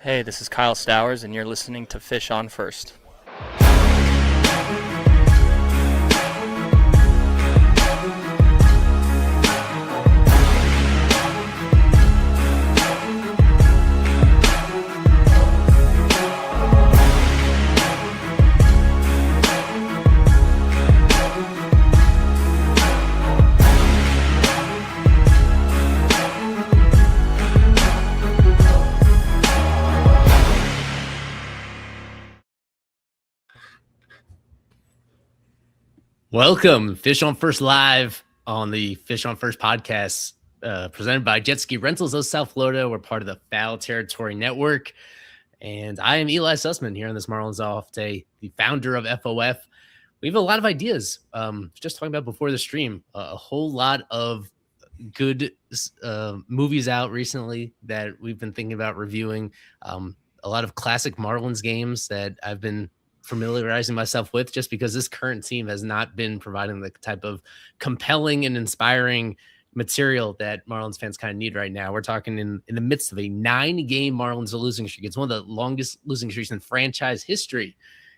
Hey, this is Kyle Stowers, and you're listening to Fish on First. Welcome, Fish on First Live on the Fish on First podcast, presented by Jet Ski Rentals of South Florida. We're part of the Foul Territory Network, and I am Eli Sussman here on this Marlins Off Day, the founder of FOF. We have a lot of ideas. Just talking about before the stream, a whole lot of good movies out recently that we've been thinking about reviewing. A lot of classic Marlins games that I've been familiarizing myself with, just because this current team has not been providing the type of compelling and inspiring material that Marlins fans kind of need right now. We're talking in the midst of a 9-game Marlins losing streak. It's one of the longest losing streaks in franchise history.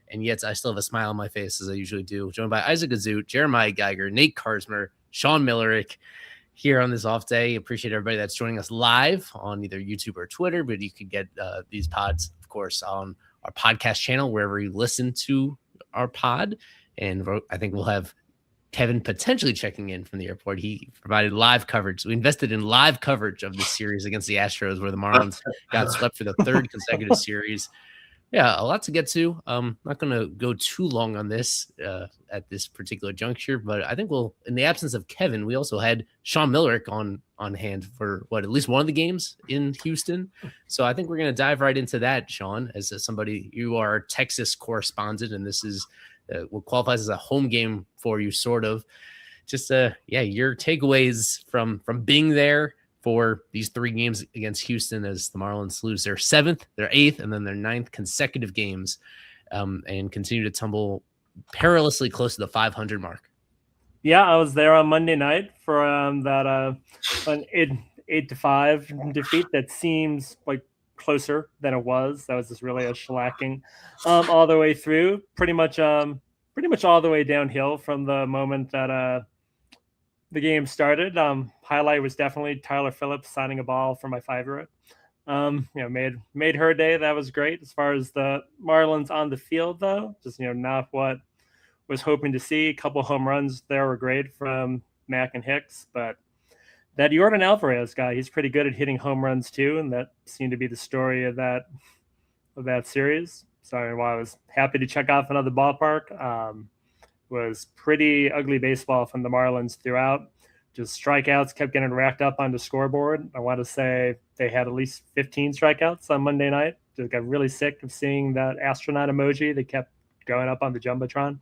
And yet I still have a smile on my face, as I usually do. Joined by Isaac Azut, Jeremiah Geiger, Nate Karsmer, Sean Millerick here on this off day. Appreciate everybody that's joining us live on either YouTube or Twitter, but you could get these pods, of course, on our podcast channel, wherever you listen to our pod. And I think we'll have Kevin potentially checking in from the airport. He provided live coverage. We invested in live coverage of this series against the Astros, where the Marlins got swept for the third consecutive series. Yeah, a lot to get to. Not going to go too long on this at this particular juncture, but I think we'll, in the absence of Kevin, we also had Sean Millerick on hand for at least one of the games in Houston. So I think we're going to dive right into that, Sean, as somebody, you are a Texas correspondent, and this is what qualifies as a home game for you, sort of. Just, your takeaways from being there for these 3 games against Houston, as the Marlins lose their 7th, their 8th, and then their 9th consecutive games, and continue to tumble perilously close to the 500 mark. Yeah, I was there on Monday night for that an 8-5 defeat that seems like closer than it was. That was just really a shellacking all the way through, pretty much all the way downhill from the moment that the game started. Highlight was definitely Tyler Phillips signing a ball for my 5-year-old. Made her day. That was great. As far as the Marlins on the field, though, just not what was hoping to see. A couple home runs there were great from Mack and Hicks, but that Yordan Alvarez guy, he's pretty good at hitting home runs too, and that seemed to be the story of that series. So while I was happy to check off another ballpark, was pretty ugly baseball from the Marlins throughout. Just strikeouts kept getting racked up on the scoreboard. I want to say they had at least 15 strikeouts on Monday night. Just got really sick of seeing that astronaut emoji that kept going up on the Jumbotron.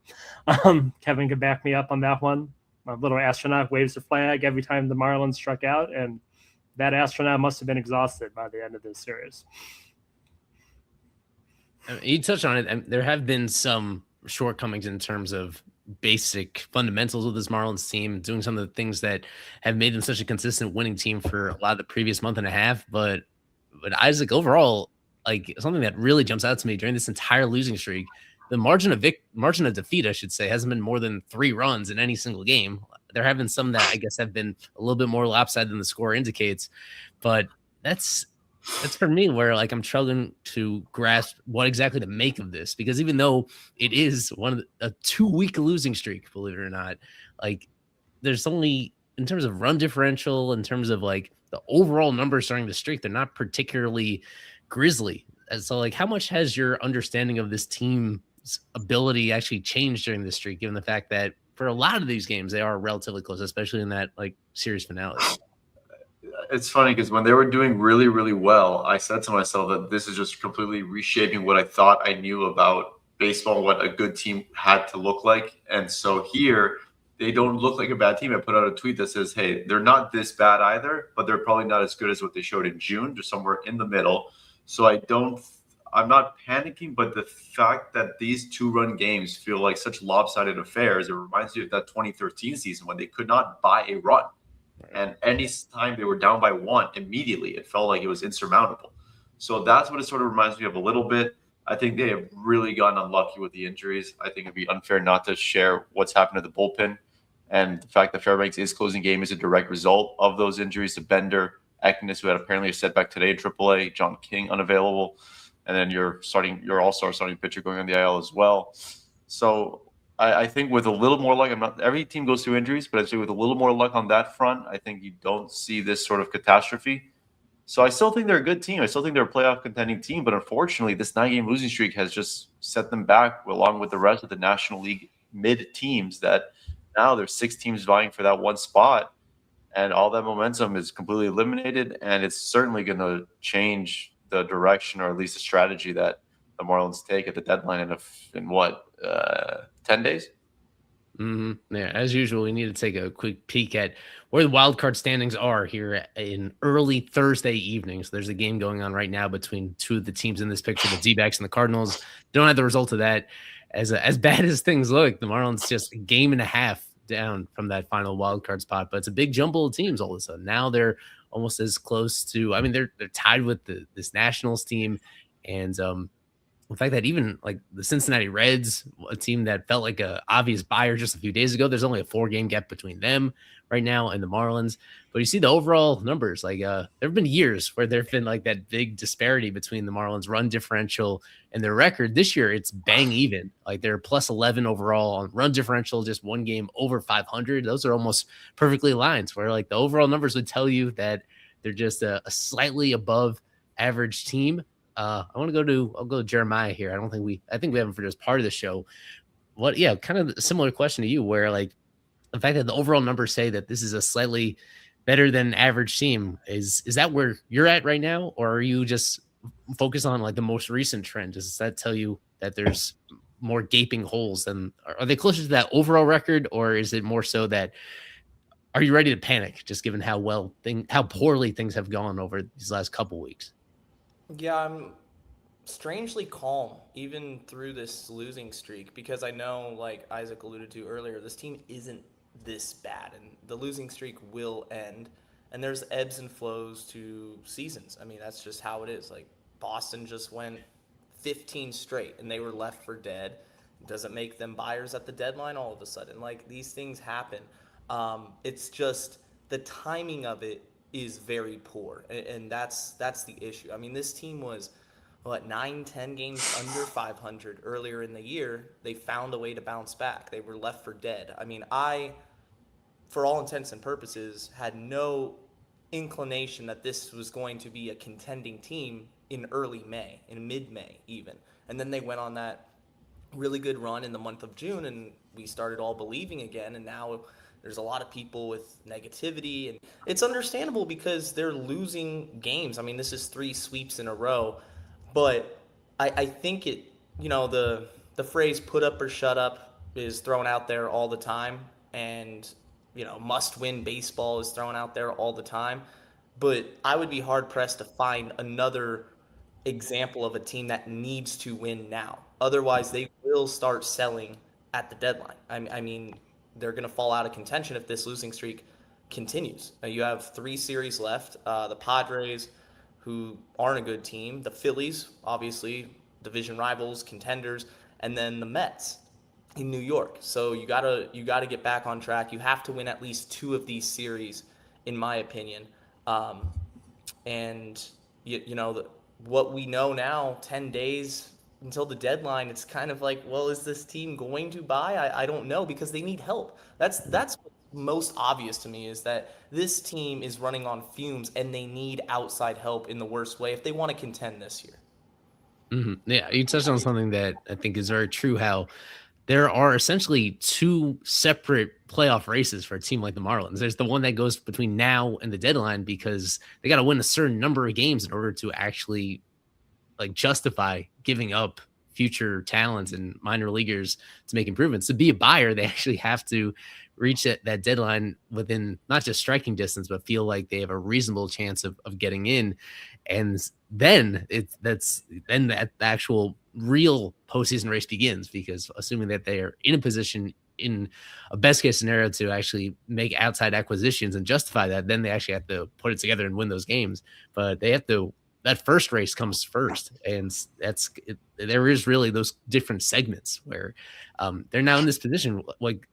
Kevin could back me up on that one. My little astronaut waves the flag every time the Marlins struck out, and that astronaut must have been exhausted by the end of this series. You touched on it, and there have been some shortcomings in terms of basic fundamentals of this Marlins team, doing some of the things that have made them such a consistent winning team for a lot of the previous month and a half. But Isaac, overall, like, something that really jumps out to me during this entire losing streak, the margin of defeat, I should say, hasn't been more than 3 runs in any single game. There have been some that I guess have been a little bit more lopsided than the score indicates, but that's for me where, like, I'm struggling to grasp what exactly to make of this, because even though it is a 2-week losing streak, believe it or not, like, there's only, in terms of run differential, in terms of like the overall numbers during the streak, they're not particularly grisly. And so, like, how much has your understanding of this team's ability actually changed during this streak, given the fact that for a lot of these games they are relatively close, especially in that, like, series finale? It's funny because when they were doing really, really well, I said to myself that this is just completely reshaping what I thought I knew about baseball, what a good team had to look like. And so here, they don't look like a bad team. I put out a tweet that says, hey, they're not this bad either, but they're probably not as good as what they showed in June, just somewhere in the middle. So I'm not panicking, but the fact that these 2-run games feel like such lopsided affairs, it reminds me of that 2013 season when they could not buy a run. And any time they were down by 1, immediately it felt like it was insurmountable. So that's what it sort of reminds me of a little bit. I think they have really gotten unlucky with the injuries. I think it'd be unfair not to share what's happened to the bullpen. And the fact that Fairbanks is closing game is a direct result of those injuries to Bender, Eknes, who had apparently a setback today in AAA, John King unavailable, and then your all-star starting pitcher going on the IL as well. So I think with a little more luck, every team goes through injuries, but I'd say with a little more luck on that front, I think you don't see this sort of catastrophe. So I still think they're a good team. I still think they're a playoff contending team, but unfortunately, this 9-game losing streak has just set them back along with the rest of the National League mid teams that now there's 6 teams vying for that one spot, and all that momentum is completely eliminated, and it's certainly going to change the direction or at least the strategy that the Marlins take at the deadline in 10 days? Mm-hmm. Yeah, as usual, we need to take a quick peek at where the wild card standings are here in early Thursday evening. So there's a game going on right now between two of the teams in this picture, the D-backs and the Cardinals. Don't have the result of that. As bad as things look, the Marlins just a game and a half down from that final wild card spot. But it's a big jumble of teams all of a sudden. Now they're almost as close to. I mean, they're tied with this Nationals team, and the fact that even like the Cincinnati Reds, a team that felt like a obvious buyer just a few days ago, there's only a 4-game gap between them right now and the Marlins. But you see the overall numbers, like there have been years where there've been like that big disparity between the Marlins run differential and their record. This year it's bang even. Like they're plus 11 overall on run differential, just 1 game over 500. Those are almost perfectly aligned, where like the overall numbers would tell you that they're just a slightly above average team. I'll go to Jeremiah here. I think we have him for just part of the show. Kind of a similar question to you, where like the fact that the overall numbers say that this is a slightly better than average team, is that where you're at right now? Or are you just focused on like the most recent trend? Does that tell you that there's more gaping holes than, are they closer to that overall record? Or is it more so that, are you ready to panic just given how poorly things have gone over these last couple weeks? Yeah, I'm strangely calm even through this losing streak, because I know, like Isaac alluded to earlier, this team isn't this bad, and the losing streak will end, and there's ebbs and flows to seasons. I mean, that's just how it is. Like Boston just went 15 straight and they were left for dead. Doesn't make them buyers at the deadline all of a sudden. Like, these things happen. It's just the timing of it is very poor, and that's the issue. I mean, this team was 9-10 games under 500 earlier in the year. They found a way to bounce back. They were left for dead. I mean, for all intents and purposes, had no inclination that this was going to be a contending team in early May, in mid-May even. And then they went on that really good run in the month of June, and we started all believing again, and now there's a lot of people with negativity, and it's understandable because they're losing games. I mean, this is 3 sweeps in a row, but I think the phrase "put up or shut up" is thrown out there all the time, and must-win baseball is thrown out there all the time. But I would be hard-pressed to find another example of a team that needs to win now. Otherwise, they will start selling at the deadline. I mean, they're going to fall out of contention if this losing streak continues. You have 3 series left. The Padres, who aren't a good team, the Phillies, obviously division rivals, contenders, and then the Mets in New York. So you gotta get back on track. You have to win at least 2 of these series, in my opinion. What we know now, 10 days until the deadline, it's kind of like, well, is this team going to buy? I don't know, because they need help. That's what's most obvious to me, is that this team is running on fumes and they need outside help in the worst way if they want to contend this year. Mm-hmm. Yeah, you touched on something that I think is very true, how there are essentially 2 separate playoff races for a team like the Marlins. There's the one that goes between now and the deadline, because they got to win a certain number of games in order to actually like justify giving up future talents and minor leaguers to make improvements. To be a buyer, they actually have to reach that deadline within not just striking distance, but feel like they have a reasonable chance of getting in. And then that actual real postseason race begins, because assuming that they are in a position in a best case scenario to actually make outside acquisitions and justify that, then they actually have to put it together and win those games. But they have to that first race comes first, and there is really those different segments where they're now in this position. Like,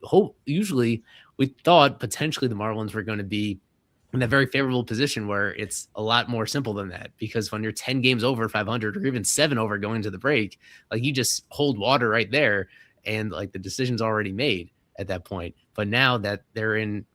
usually we thought potentially the Marlins were going to be in a very favorable position where it's a lot more simple than that, because when you're 10 games over 500 or even 7 over going to the break, like, you just hold water right there, and like the decision's already made at that point. But now that they're in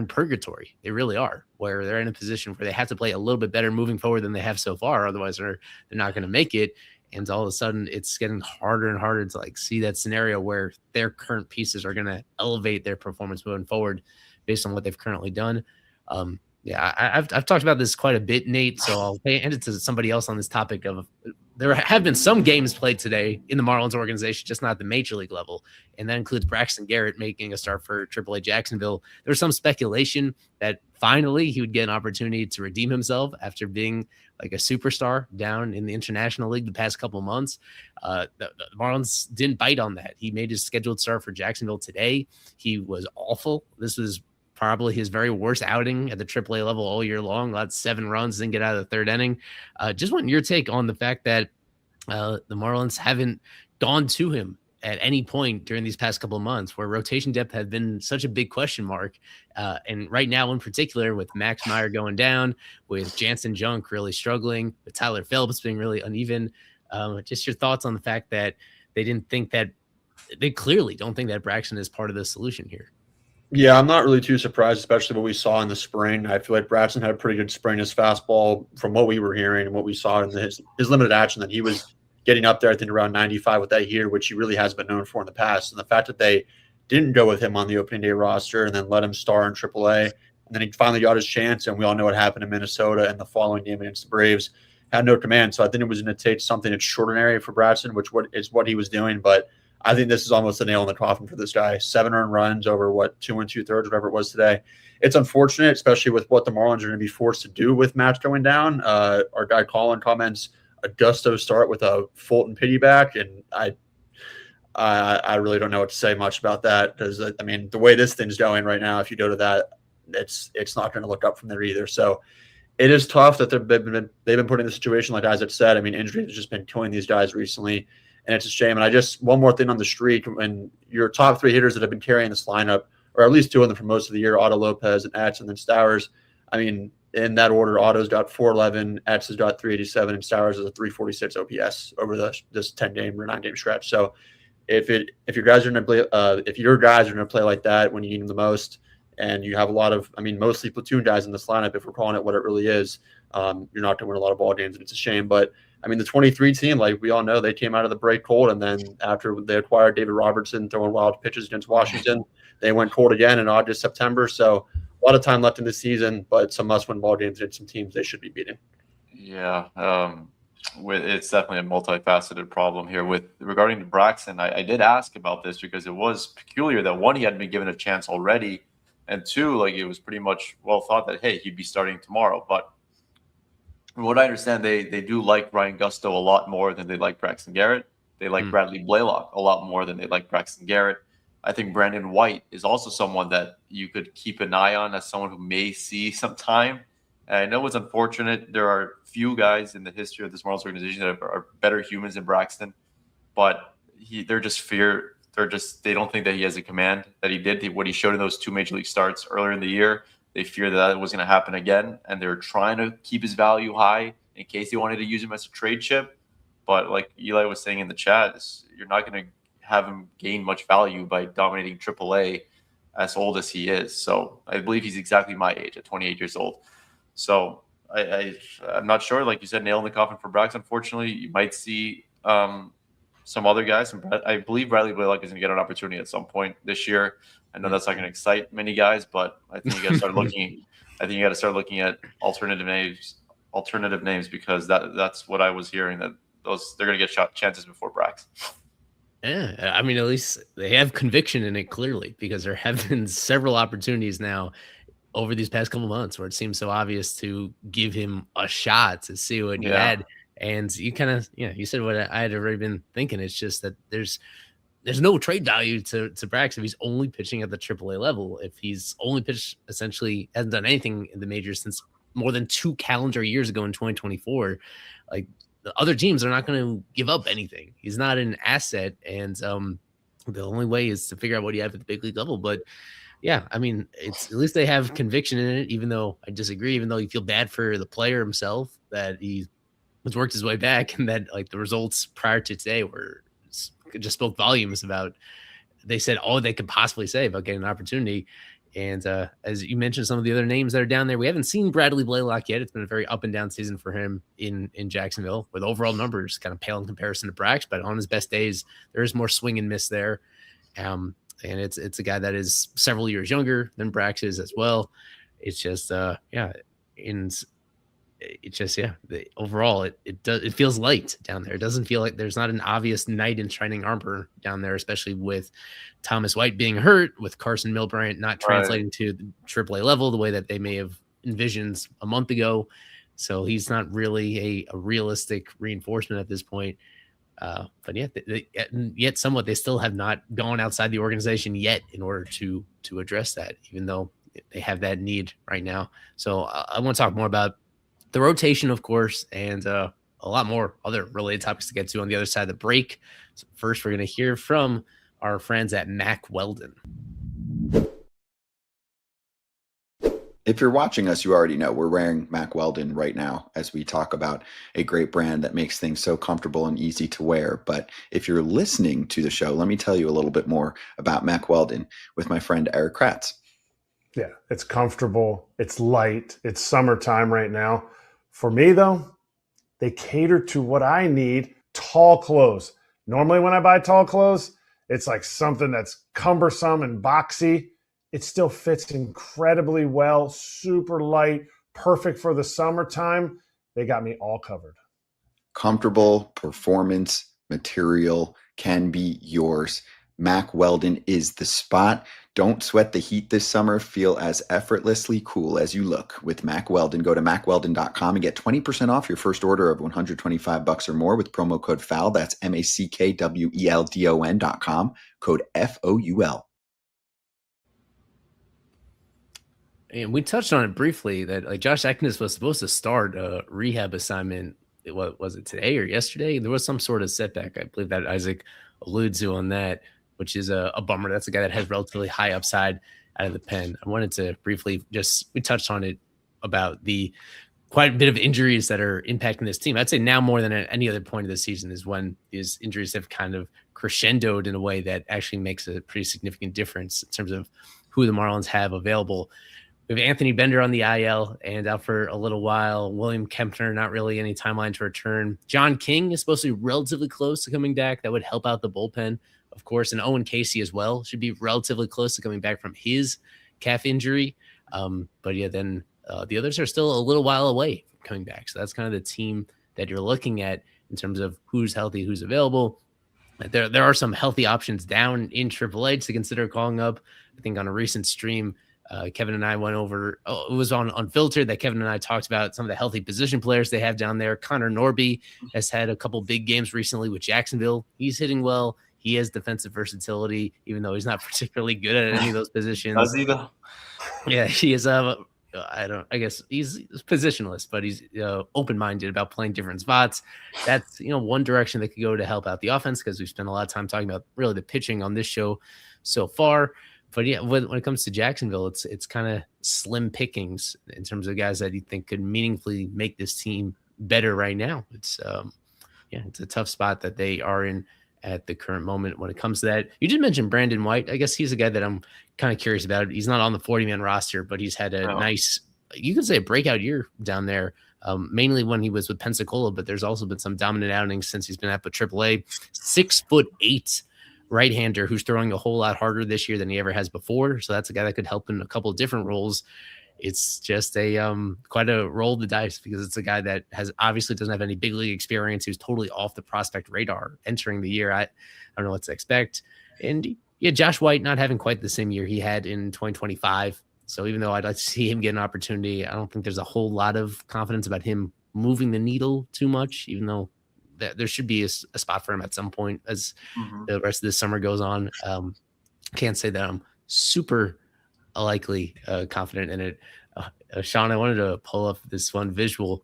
purgatory, they really are, where they're in a position where they have to play a little bit better moving forward than they have so far, otherwise they're not going to make it. And all of a sudden it's getting harder and harder to like see that scenario where their current pieces are going to elevate their performance moving forward based on what they've currently done. I've talked about this quite a bit, Nate, so I'll hand it to somebody else on this topic. Of there have been some games played today in the Marlins organization, just not at the major league level, and that includes Braxton Garrett making a start for AAA Jacksonville. There was some speculation that finally he would get an opportunity to redeem himself after being like a superstar down in the International League the past couple of months. The Marlins didn't bite on that. He made his scheduled start for Jacksonville today. He was awful. This was probably his very worst outing at the AAA level all year long. Got 7 runs, didn't get out of the third inning. Just want your take on the fact that the Marlins haven't gone to him at any point during these past couple of months, where rotation depth has been such a big question mark. And right now in particular, with Max Meyer going down, with Jansen Junk really struggling, with Tyler Phillips being really uneven. Just your thoughts on the fact that they clearly don't think that Braxton is part of the solution here. Yeah, I'm not really too surprised, especially what we saw in the spring. I feel like Braxton had a pretty good spring. His fastball, from what we were hearing and what we saw in his limited action, that he was getting up there, I think, around 95 with that heater, which he really has been known for in the past. And the fact that they didn't go with him on the opening day roster and then let him star in AAA, and then he finally got his chance, and we all know what happened in Minnesota and the following game against the Braves, had no command. So I think it was going to take something extraordinary for Braxton, which is what he was doing. But I think this is almost a nail in the coffin for this guy. 7 earned runs over 2 2/3, whatever it was today. It's unfortunate, especially with what the Marlins are going to be forced to do with Max going down. Our guy Colin comments a gusto start with a Fulton piggyback, and I really don't know what to say much about that, because I mean, the way this thing's going right now, if you go to that, it's not going to look up from there either. So it is tough that they've been put in a situation, like Isaac said. I mean, injuries have just been killing these guys recently, and it's a shame. And one more thing on the streak, when your top 3 hitters that have been carrying this lineup, or at least 2 of them for most of the year, Otto Lopez and Etz, and then Stowers. I mean, in that order, Otto's got 411, Etz has got 387, and Stowers has a 346 OPS over this 10-game or 9-game stretch. So if your guys are going to play, like that when you need them the most, and you have a lot of, I mean, mostly platoon guys in this lineup, if we're calling it what it really is, you're not going to win a lot of ball games, and it's a shame. But I mean, the 23 team, like we all know, they came out of the break cold, and then after they acquired David Robertson throwing wild pitches against Washington, they went cold again in August, September. So a lot of time left in the season, but some must-win ball games and some teams they should be beating. Yeah, it's definitely a multifaceted problem here. Regarding to Braxton, I did ask about this because it was peculiar that, 1, he hadn't been given a chance already, and 2, like, it was pretty much well thought that, hey, he'd be starting tomorrow. But from what I understand, they do like Ryan Gusto a lot more than they like Braxton Garrett. They like Bradley Blaylock a lot more than they like Braxton Garrett. I think Brandon White is also someone that you could keep an eye on as someone who may see some time. And I know it's unfortunate. There are few guys in the history of this Marlins organization that are better humans than Braxton, but they don't think that he has a command that he did. What he showed in those 2 major league starts earlier in the year, they fear that was going to happen again, and they're trying to keep his value high in case they wanted to use him as a trade chip. But like Eli was saying in the chat, you're not going to have him gain much value by dominating AAA as old as he is. So I believe he's exactly my age at 28 years old. So I'm not sure. Like you said, nail in the coffin for Braxton. Unfortunately, you might see some other guys. I believe Bradley Blaylock is going to get an opportunity at some point this year. I know that's not going to excite many guys, but I think you got to start looking. I think you got to start looking at alternative names because that's what I was hearing, that they're going to get chances before Brax. Yeah, I mean, at least they have conviction in it clearly, because there have been several opportunities now over these past couple months where it seems so obvious to give him a shot to see what you had. And you kind of, you said what I had already been thinking. It's just that there's no trade value to Brax if he's only pitching at the AAA level. If he's only pitched, essentially hasn't done anything in the majors since more than 2 calendar years ago in 2024. Like, the other teams are not going to give up anything. He's not an asset, and the only way is to figure out what you have at the big league level. But yeah, I mean, it's at least they have conviction in it, even though I disagree, even though you feel bad for the player himself that he has worked his way back, and that like the results prior to today were just spoke volumes about. They said all they could possibly say about getting an opportunity. And as you mentioned, some of the other names that are down there, we haven't seen Bradley Blaylock yet. It's been a very up and down season for him in Jacksonville, with overall numbers kind of pale in comparison to Brax. But on his best days, there is more swing and miss there. And it's a guy that is several years younger than Brax is as well. It's just overall it feels light down there. It doesn't feel like there's not an obvious knight in shining armor down there, especially with Thomas White being hurt, with Carson Milbrandt not translating to the AAA level the way that they may have envisioned a month ago. So he's not really a realistic reinforcement at this point. But yet somewhat they still have not gone outside the organization yet in order to address that, even though they have that need right now. So I want to talk more about the rotation, of course, and a lot more other related topics to get to on the other side of the break. So first, we're going to hear from our friends at Mack Weldon. If you're watching us, you already know we're wearing Mack Weldon right now as we talk about a great brand that makes things so comfortable and easy to wear. But if you're listening to the show, let me tell you a little bit more about Mack Weldon with my friend Eric Kratz. Yeah, it's comfortable. It's light. It's summertime right now. For me, though, they cater to what I need, tall clothes. Normally when I buy tall clothes, it's like something that's cumbersome and boxy. It still fits incredibly well, super light, perfect for the summertime. They got me all covered. Comfortable performance material can be yours. Mack Weldon is the spot. Don't sweat the heat this summer. Feel as effortlessly cool as you look with Mack Weldon. Go to mackweldon.com and get 20% off your first order of $125 or more with promo code FOUL. That's MACKWELDON.com, code FOUL. And we touched on it briefly that like Josh Eknes was supposed to start a rehab assignment. What was it, today or yesterday? There was some sort of setback. I believe that Isaac alluded to on that, which is a bummer. That's a guy that has relatively high upside out of the pen. I wanted to briefly we touched on it about the quite a bit of injuries that are impacting this team. I'd say now more than at any other point of the season is when these injuries have kind of crescendoed in a way that actually makes a pretty significant difference in terms of who the Marlins have available. We have Anthony Bender on the IL and out for a little while. William Kempner, not really any timeline to return. John King is supposed to be relatively close to coming back. That would help out the bullpen, of course. And Owen Casey as well should be relatively close to coming back from his calf injury. But yeah, then the others are still a little while away from coming back. So that's kind of the team that you're looking at in terms of who's healthy, who's available. There are some healthy options down in AAA to consider calling up. I think on a recent stream, Kevin and I went over, it was on Unfiltered that Kevin and I talked about some of the healthy position players they have down there. Connor Norby has had a couple big games recently with Jacksonville. He's hitting well. He has defensive versatility, even though he's not particularly good at any of those positions. Does he though? Yeah, he is. I guess he's positionless, but he's open-minded about playing different spots. That's, one direction that could go to help out the offense, because we've spent a lot of time talking about really the pitching on this show so far. But yeah, when it comes to Jacksonville, it's kind of slim pickings in terms of guys that you think could meaningfully make this team better right now. It's a tough spot that they are in at the current moment when it comes to that. You did mention Brandon White. I guess he's a guy that I'm kind of curious about. He's not on the 40-man roster, but he's had a nice, you could say, a breakout year down there, mainly when he was with Pensacola, but there's also been some dominant outings since he's been at AAA. 6'8" right-hander who's throwing a whole lot harder this year than he ever has before. So that's a guy that could help in a couple of different roles. It's just quite a roll of the dice, because it's a guy that obviously doesn't have any big league experience. He was totally off the prospect radar entering the year. I don't know what to expect. And yeah, Josh White not having quite the same year he had in 2025. So even though I'd like to see him get an opportunity, I don't think there's a whole lot of confidence about him moving the needle too much, even though there should be a spot for him at some point as the rest of this summer goes on. Can't say that I'm super likely confident in it. Sean, I wanted to pull up this one visual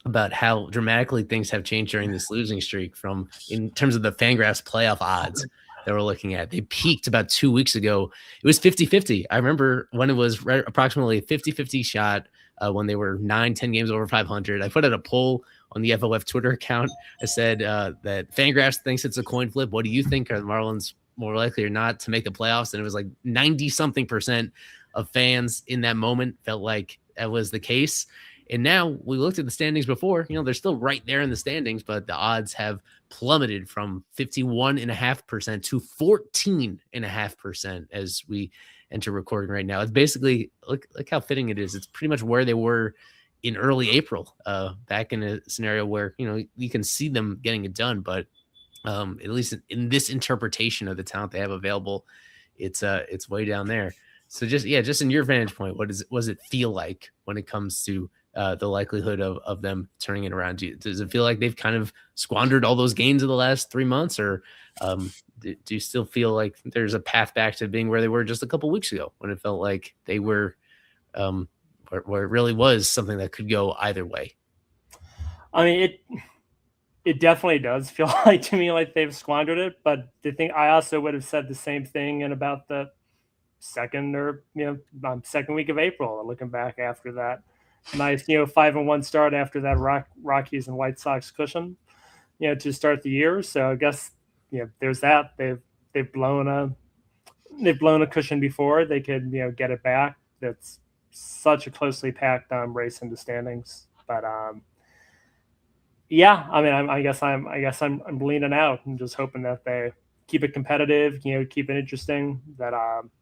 about how dramatically things have changed during this losing streak from in terms of the Fangraphs playoff odds that we're looking at. They peaked about 2 weeks ago. It was 50-50. I remember when it was approximately a 50-50 shot when they were 9-10 games over 500. I put out a poll on the FOF Twitter account. I said that Fangraphs thinks it's a coin flip. What do you think? Are the Marlins more likely or not to make the playoffs? And it was like 90-something% of fans in that moment felt like that was the case. And now we looked at the standings before, they're still right there in the standings, but the odds have plummeted from 51.5% to 14.5% as we enter recording right now. It's basically, look how fitting it is. It's pretty much where they were in early April, back in a scenario where, you can see them getting it done, but at least in this interpretation of the talent they have available, it's way down there. So just in your vantage point, what does it feel like when it comes to the likelihood of them turning it around? Does it feel like they've kind of squandered all those gains of the last 3 months, or do you still feel like there's a path back to being where they were just a couple weeks ago when it felt like they were where it really was something that could go either way? I mean, it definitely does feel like to me like they've squandered it, but the thing I also would have said the same thing in about the second week of April, looking back after that nice 5-1 start after that Rockies and White Sox cushion to start the year. So I guess there's that. They've blown a cushion before. They could get it back. That's such a closely packed race in the standings, but yeah, I mean, I guess I'm leaning out and just hoping that they keep it competitive, keep it interesting, that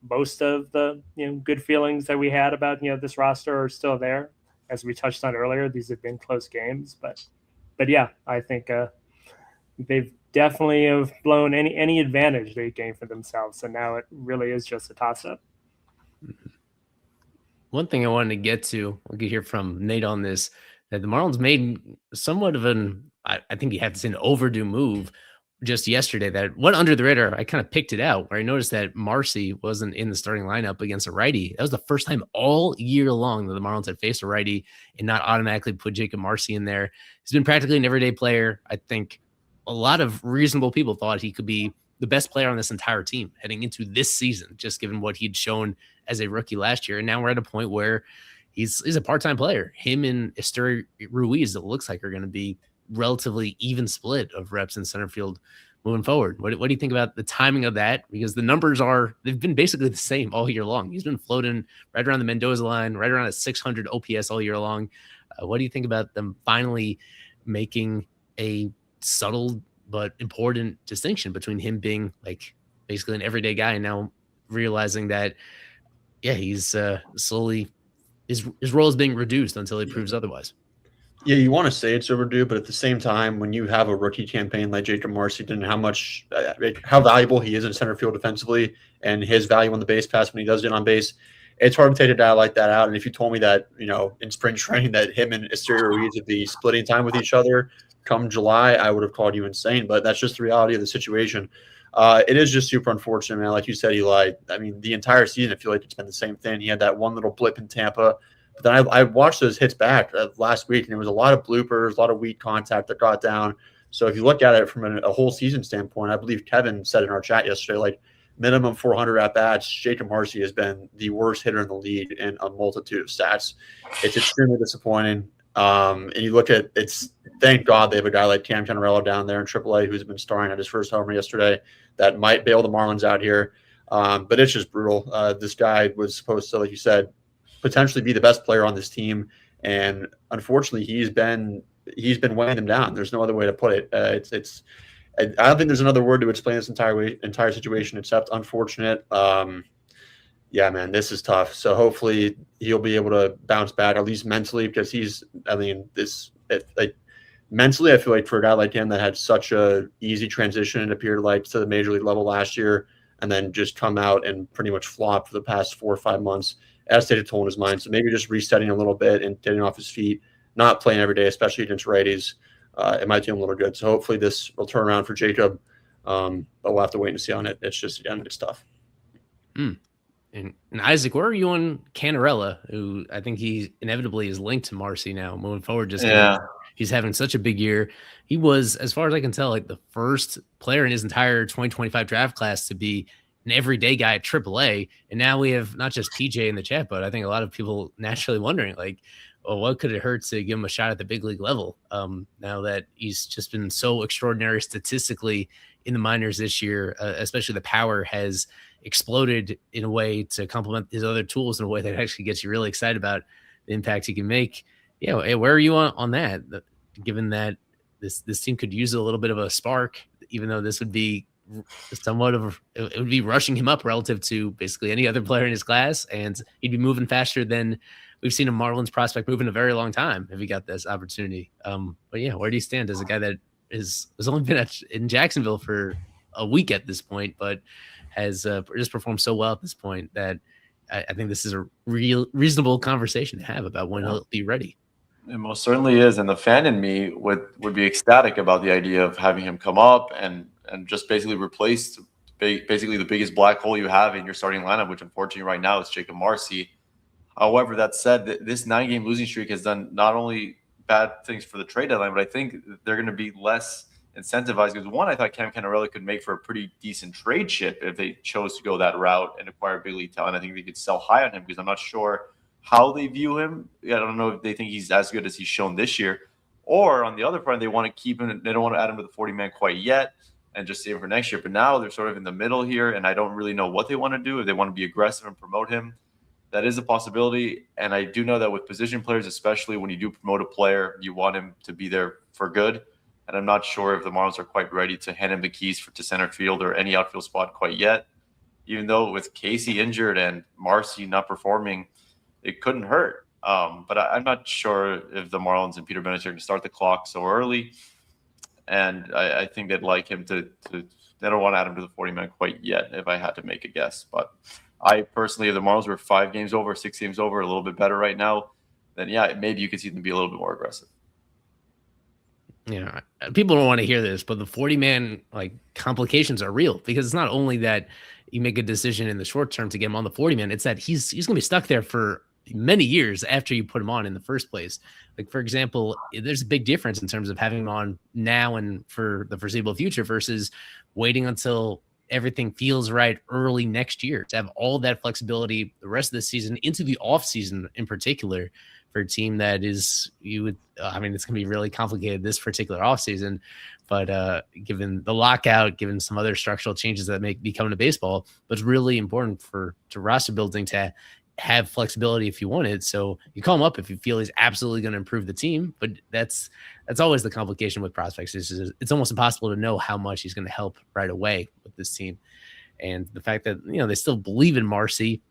most of the good feelings that we had about this roster are still there. As we touched on earlier, these have been close games, but yeah, I think they've definitely have blown any advantage they gained for themselves. So now it really is just a toss-up. One thing I wanted to get to, we'll get hear from Nate on this, that the Marlins made somewhat of I think you have to say an overdue move just yesterday that went under the radar. I kind of picked it out where I noticed that Marcy wasn't in the starting lineup against a righty. That was the first time all year long that the Marlins had faced a righty and not automatically put Jacob Marcy in there. He's been practically an everyday player. I think a lot of reasonable people thought he could be the best player on this entire team heading into this season, just given what he'd shown as a rookie last year. And now we're at a point where he's a part-time player. Him and Esteury Ruiz, it looks like, are going to be relatively even split of reps in center field moving forward. What do you think about the timing of that? Because the numbers they've been basically the same all year long. He's been floating right around the Mendoza line, right around a 600 OPS all year long. What do you think about them finally making a subtle but important distinction between him being like basically an everyday guy and now realizing that, he's slowly his role is being reduced until he proves otherwise? Yeah, you want to say it's overdue, but at the same time, when you have a rookie campaign like Jacob Marcy and how valuable he is in center field defensively and his value on the base pass when he does get on base, it's hard to take a guy like that out. And if you told me that, in spring training that him and Esteury Ruiz would be splitting time with each other come July, I would have called you insane. But that's just the reality of the situation. It is just super unfortunate, man. Like you said, Eli, I mean, the entire season, I feel like it's been the same thing. He had that one little blip in Tampa. But then I watched those hits back last week, and there was a lot of bloopers, a lot of weak contact that got down. So if you look at it from a whole season standpoint, I believe Kevin said in our chat yesterday, like minimum 400 at-bats, Jacob Marcy has been the worst hitter in the league in a multitude of stats. It's extremely disappointing. And you look at thank God they have a guy like Cam Canarello down there in AAA who's been starring at his first homer yesterday that might bail the Marlins out here. But it's just brutal. This guy was supposed to, like you said, potentially be the best player on this team, and unfortunately he's been weighing them down. There's no other way to put it. I don't think there's another word to explain this entire situation except unfortunate. Yeah, man, this is tough. So hopefully he'll be able to bounce back at least mentally, because mentally I feel like for a guy like him that had such a easy transition, it appeared like, to the major league level last year, and then just come out and pretty much flop for the past 4 or 5 months, as stated, toll in his mind. So maybe just resetting a little bit and getting off his feet, not playing every day, especially against righties, it might do him a little good. So hopefully this will turn around for Jacob, but we'll have to wait and see on it. It's just, again, it's tough. And Isaac, where are you on Canarella, who I think he inevitably is linked to Marcy now moving forward? Just given he's having such a big year. He was, as far as I can tell, like the first player in his entire 2025 draft class to be an everyday guy at AAA. And now we have not just TJ in the chat, but I think a lot of people naturally wondering, like, well, what could it hurt to give him a shot at the big league level? Now that he's just been so extraordinary statistically in the minors this year, especially the power has exploded in a way to complement his other tools in a way that actually gets you really excited about the impact he can make. Yeah, where are you on that? Given that this team could use a little bit of a spark, even though this would be somewhat of it would be rushing him up relative to basically any other player in his class, and he'd be moving faster than we've seen a Marlins prospect move in a very long time if he got this opportunity. But yeah, where do you stand as a guy that has only been in Jacksonville for a week at this point, but has just performed so well at this point that I think this is a reasonable conversation to have about when he'll be ready. It most certainly is, and the fan in me would be ecstatic about the idea of having him come up and just basically replace basically the biggest black hole you have in your starting lineup, which unfortunately right now is Jacob Marcy. However, that said, this 9-game losing streak has done not only bad things for the trade deadline, but I think they're going to be less incentivized because, one, I thought Cam Cannarella could make for a pretty decent trade chip if they chose to go that route and acquire big league talent. I think they could sell high on him because I'm not sure how they view him. I don't know if they think he's as good as he's shown this year. Or on the other front, they want to keep him. They don't want to add him to the 40-man quite yet and just save him for next year. But now they're sort of in the middle here, and I don't really know what they want to do. If they want to be aggressive and promote him, that is a possibility. And I do know that with position players, especially when you do promote a player, you want him to be there for good. And I'm not sure if the Marlins are quite ready to hand him the keys to center field or any outfield spot quite yet. Even though with Casey injured and Marcy not performing, it couldn't hurt. But I'm not sure if the Marlins and Peter Bennett are going to start the clock so early. And I think they'd like him to they don't want to add him to the 40-man quite yet, if I had to make a guess. But I personally, if the Marlins were 5 games over, 6 games over, a little bit better right now, then yeah, maybe you could see them be a little bit more aggressive. Yeah, people don't want to hear this, but the 40-man like complications are real because it's not only that you make a decision in the short term to get him on the 40-man, it's that he's going to be stuck there for many years after you put him on in the first place. Like, for example, there's a big difference in terms of having him on now and for the foreseeable future versus waiting until everything feels right early next year to have all that flexibility the rest of the season into the off season in particular for a team that is it's going to be really complicated this particular off season, but given the lockout, given some other structural changes that may be coming to baseball, but it's really important to roster building to have flexibility if you want it. So you call him up if you feel he's absolutely going to improve the team, but that's always the complication with prospects. It's almost impossible to know how much he's going to help right away with this team. And the fact that, they still believe in Marcy,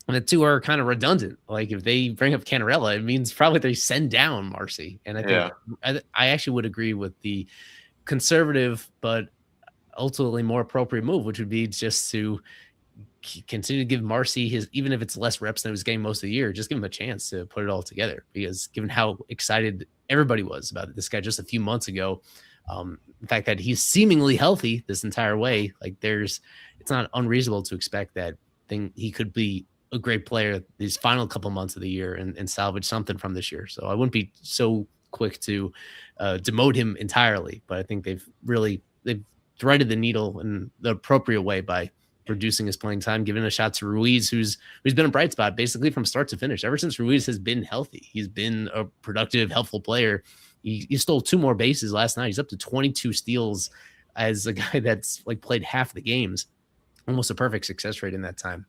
and the two are kind of redundant. Like if they bring up Cannarella, it means probably they send down Marcy. And I think I actually would agree with the conservative, but ultimately more appropriate move, which would be just to continue to give Marcy his, even if it's less reps than he was getting most of the year, just give him a chance to put it all together. Because given how excited everybody was about this guy just a few months ago, the fact that he's seemingly healthy this entire way, like it's not unreasonable to expect that he could be a great player these final couple months of the year and salvage something from this year. So I wouldn't be so quick to demote him entirely, but I think they've threaded the needle in the appropriate way by reducing his playing time, giving a shot to Ruiz, who's been a bright spot basically from start to finish. Ever since Ruiz has been healthy, he's been a productive, helpful player. He stole 2 more bases last night. He's up to 22 steals as a guy that's like played half the games, almost a perfect success rate in that time.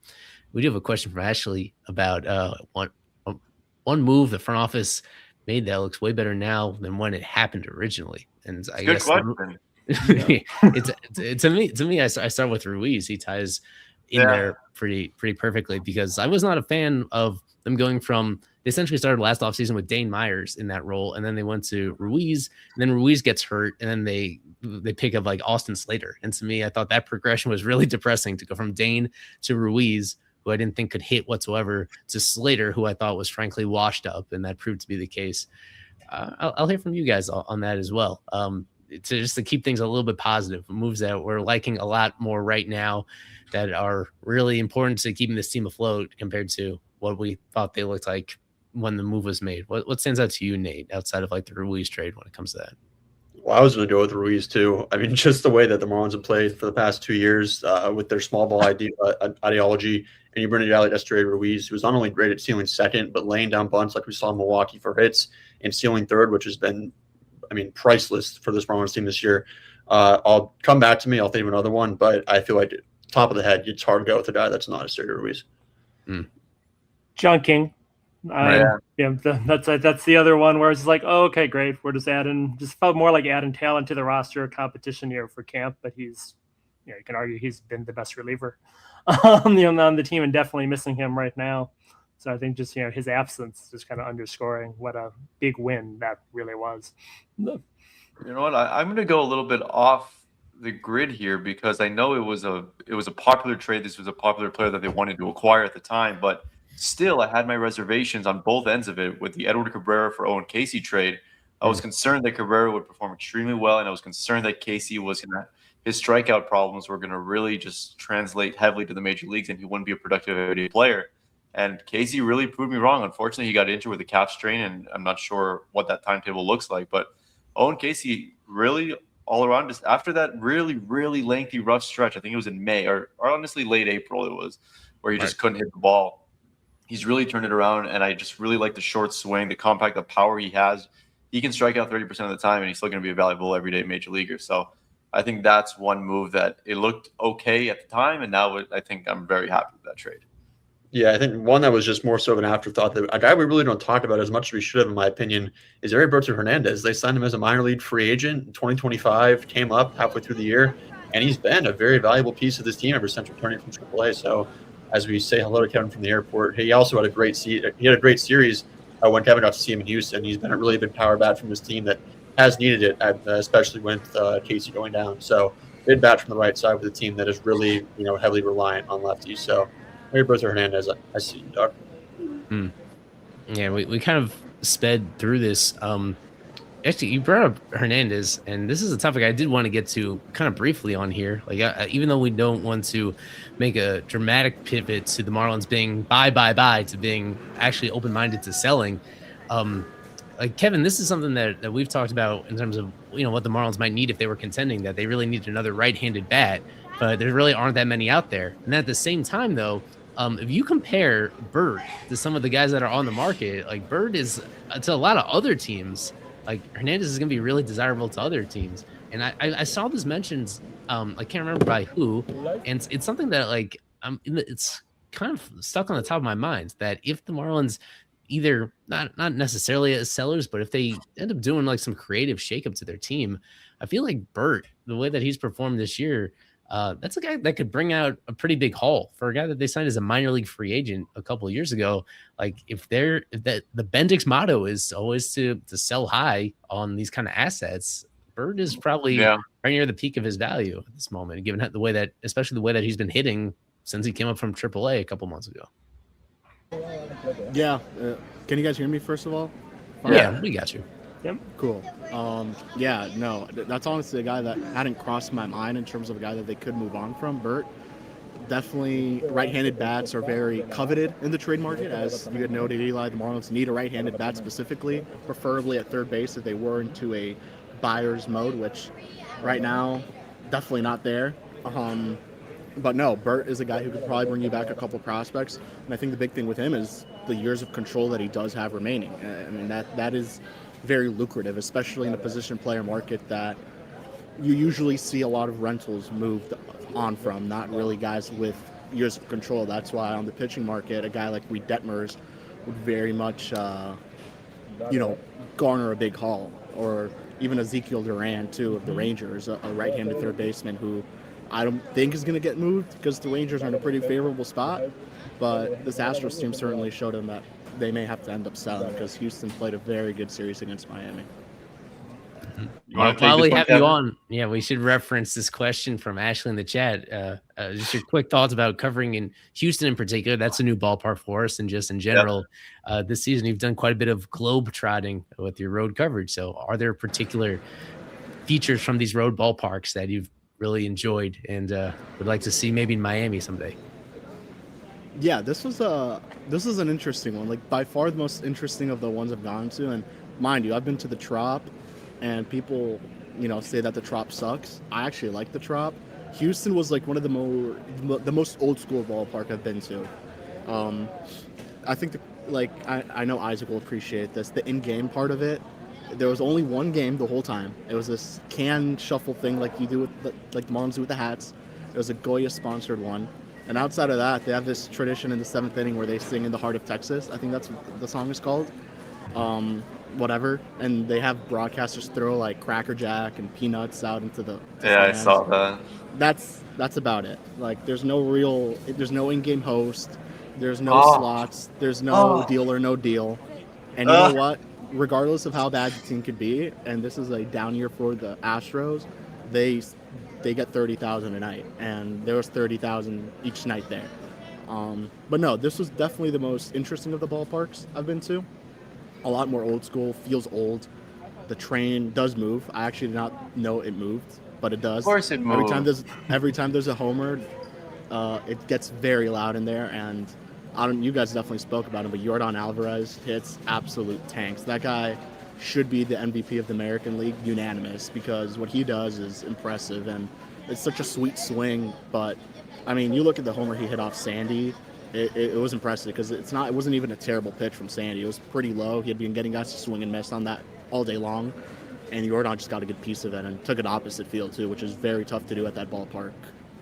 We do have a question from Ashley about one move the front office made that looks way better now than when it happened originally. And I guess to me, I start with Ruiz. He ties in there pretty perfectly because I was not a fan of them going from, they essentially started last offseason with Dane Myers in that role, and then they went to Ruiz, and then Ruiz gets hurt, and then they pick up like Austin Slater. And to me, I thought that progression was really depressing to go from Dane to Ruiz, who I didn't think could hit whatsoever, to Slater, who I thought was frankly washed up, and that proved to be the case. I'll hear from you guys on that as well. just to keep things a little bit positive, moves that we're liking a lot more right now that are really important to keeping this team afloat compared to what we thought they looked like when the move was made. What stands out to you, Nate, outside of like the Ruiz trade when it comes to that? Well, I was going to go with Ruiz too. I mean, just the way that the Marlins have played for the past 2 years with their small ball ideology, and you bring it out Esteury Ruiz, who's not only great at stealing second, but laying down bunts like we saw in Milwaukee for hits, and stealing third, which has been, I mean, priceless for this Marlins team this year. I'll come back to me. I'll think of another one, but I feel like top of the head, it's hard to go with a guy that's not Esteury Ruiz. John King. Yeah. That's the other one where it's like, oh, okay, great. We're just felt more like adding talent to the roster, competition here for camp. But he's, you can argue he's been the best reliever on the team, and definitely missing him right now. So I think just his absence is kind of underscoring what a big win that really was. You know what? I'm going to go a little bit off the grid here because I know it was a popular trade. This was a popular player that they wanted to acquire at the time, but still, I had my reservations on both ends of it with the Edward Cabrera for Owen Casey trade. I was concerned that Cabrera would perform extremely well, and I was concerned that Casey his strikeout problems were going to really just translate heavily to the major leagues, and he wouldn't be a productive everyday player. And Casey really proved me wrong. Unfortunately, he got injured with a calf strain, and I'm not sure what that timetable looks like. But Owen Casey really all around, just after that really, really lengthy, rough stretch, I think it was in May or honestly late April it was, where he just couldn't hit the ball. He's really turned it around, and I just really like the short swing, the compact, the power he has. He can strike out 30% of the time, and he's still going to be a valuable everyday major leaguer. So I think that's one move that it looked okay at the time, and now I think I'm very happy with that trade. Yeah, I think one that was just more so of an afterthought, that a guy we really don't talk about as much as we should have, in my opinion, is Heriberto Hernandez. They signed him as a minor league free agent in 2025, came up halfway through the year, and he's been a very valuable piece of this team ever since returning from AAA. So as we say hello to Kevin from the airport, he also had a great series when Kevin got to see him in Houston. He's been a really big power bat from this team that has needed it, especially with Casey going down. So big bat from the right side with a team that is really heavily reliant on lefties. So Heriberto Hernandez, I see you, Doc. Yeah, we kind of sped through this. Actually, you brought up Hernandez, and this is a topic I did want to get to kind of briefly on here. Like, even though we don't want to make a dramatic pivot to the Marlins being buy to being actually open-minded to selling, like Kevin, this is something that we've talked about in terms of what the Marlins might need if they were contending, that they really need another right-handed bat, but there really aren't that many out there. And at the same time, though, if you compare Bird to some of the guys that are on the market, like Bird is to a lot of other teams. Like Hernandez is going to be really desirable to other teams. And I saw this mentioned, I can't remember by who, and it's something that it's kind of stuck on the top of my mind, that if the Marlins either not necessarily as sellers, but if they end up doing like some creative shakeup to their team, I feel like Bert, the way that he's performed this year, that's a guy that could bring out a pretty big haul for a guy that they signed as a minor league free agent a couple of years ago. Like if the Bendix motto is always to sell high on these kind of assets, Bird is probably right near the peak of his value at this moment, given especially the way that he's been hitting since he came up from AAA a couple months ago. Yeah. Can you guys hear me first of all? Yeah, we got you. Yep. Cool. That's honestly a guy that hadn't crossed my mind in terms of a guy that they could move on from. Bert, definitely right-handed bats are very coveted in the trade market. As you had noted, Eli, the Marlins need a right-handed bat specifically, preferably at third base if they were into a buyer's mode, which right now, definitely not there. But no, Bert is a guy who could probably bring you back a couple prospects. And I think the big thing with him is the years of control that he does have remaining. I mean, that is very lucrative, especially in a position player market that you usually see a lot of rentals moved on from, not really guys with years of control. That's why on the pitching market, a guy like Reed Detmers would very much, garner a big haul. Or even Ezekiel Duran, too, of the Rangers, a right-handed third baseman who I don't think is going to get moved because the Rangers are in a pretty favorable spot. But this Astros team certainly showed them that they may have to end up selling because Houston played a very good series against Miami. While we have you on, we should reference this question from Ashley in the chat. Just your quick thoughts about covering in Houston in particular. That's a new ballpark for us, and just in general, this season you've done quite a bit of globe trotting with your road coverage. So, are there particular features from these road ballparks that you've really enjoyed and would like to see maybe in Miami someday? Yeah, this was an interesting one. Like by far the most interesting of the ones I've gone to. And mind you, I've been to the Trop, and people, say that the Trop sucks. I actually like the Trop. Houston was like one of the most old school ballpark I've been to. I think I know Isaac will appreciate this. The in-game part of it, there was only one game the whole time. It was this can shuffle thing like you do with the Marlins do with the hats. It was a Goya sponsored one. And outside of that, they have this tradition in the 7th inning where they sing "In the Heart of Texas." I think that's what the song is called. Whatever. And they have broadcasters throw like Cracker Jack and peanuts out into the Yeah, stands. I saw that. That's about it. Like there's no in-game host. There's no slots. There's no deal or no deal. And you know what? Regardless of how bad the team could be, and this is a down year for the Astros, they get 30,000 a night, and there was 30,000 each night there. But no, this was definitely the most interesting of the ballparks I've been to. A lot more old school, feels old. The train does move. I actually did not know it moved, but it does. Of course it moves. Every time there's a homer, it gets very loud in there, and you guys definitely spoke about him, but Yordan Alvarez hits absolute tanks. That guy should be the MVP of the American League, unanimous, because what he does is impressive, and it's such a sweet swing. But I mean, you look at the homer he hit off Sandy, it was impressive because it wasn't even a terrible pitch from Sandy. It was pretty low. He had been getting guys to swing and miss on that all day long, and Yordan just got a good piece of it and took it opposite field too, which is very tough to do at that ballpark.